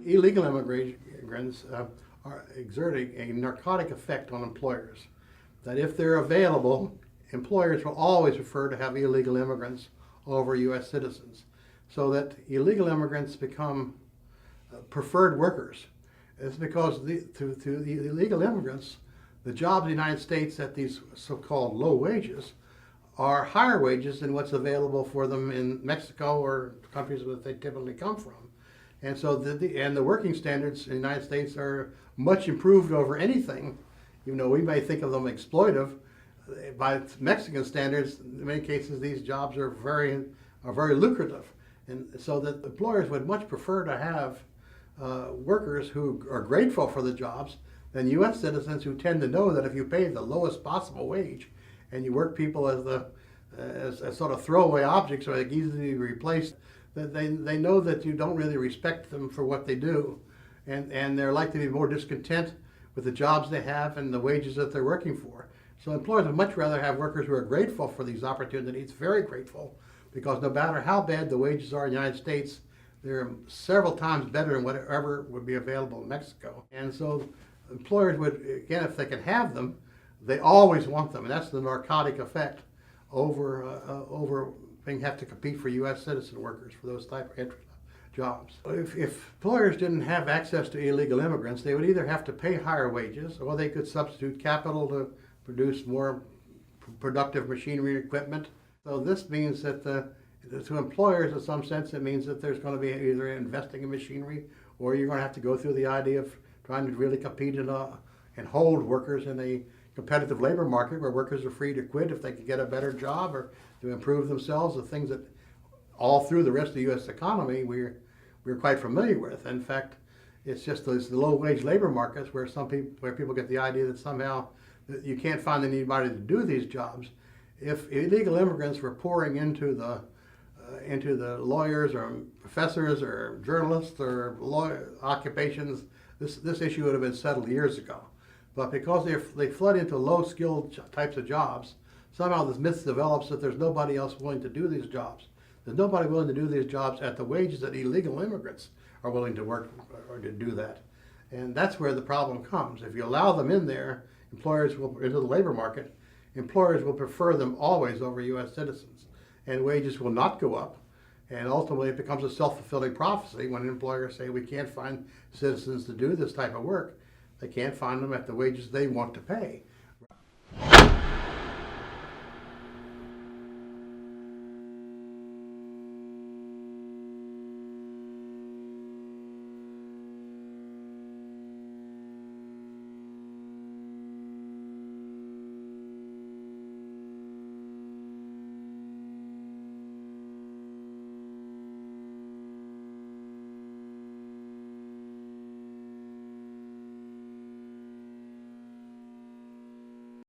Illegal immigrants are exerting a narcotic effect on employers. That if they're available, employers will always prefer to have illegal immigrants over U.S. citizens, so that illegal immigrants become preferred workers. It's because to the illegal immigrants, the jobs in the United States at these so-called low wages are higher wages than what's available for them in Mexico or countries that they typically come from. And so the working standards in the United States are much improved over anything, even though we may think of them exploitive. By Mexican standards, in many cases, these jobs are very lucrative. And so that employers would much prefer to have workers who are grateful for the jobs than U.S. citizens who tend to know that if you pay the lowest possible wage and you work people as sort of throwaway objects or like easily to be replaced, that they know that you don't really respect them for what they do, and they're likely to be more discontent with the jobs they have and the wages that they're working for. So employers would much rather have workers who are grateful for these opportunities, very grateful, because no matter how bad the wages are in the United States, they're several times better than whatever would be available in Mexico. And so employers would, again, if they can have them, they always want them, and that's the narcotic effect over being have to compete for U.S. citizen workers for those type of jobs. If employers didn't have access to illegal immigrants, they would either have to pay higher wages, or they could substitute capital to produce more productive machinery and equipment. So this means that to employers, in some sense, it means that there's going to be either investing in machinery, or you're going to have to go through the idea of trying to really compete and hold workers in a competitive labor market where workers are free to quit if they can get a better job or to improve themselves, the things that all through the rest of the U.S. economy we're quite familiar with. In fact, it's just the low-wage labor markets where people get the idea that somehow that you can't find anybody to do these jobs. If illegal immigrants were pouring into the lawyers or professors or journalists or occupations, this issue would have been settled years ago. But because they flood into low-skilled types of jobs, somehow this myth develops that there's nobody else willing to do these jobs. There's nobody willing to do these jobs at the wages that illegal immigrants are willing to work or to do that. And that's where the problem comes. If you allow them in there, into the labor market, employers will prefer them always over U.S. citizens. And wages will not go up. And ultimately it becomes a self-fulfilling prophecy when employers say we can't find citizens to do this type of work. They can't find them at the wages they want to pay.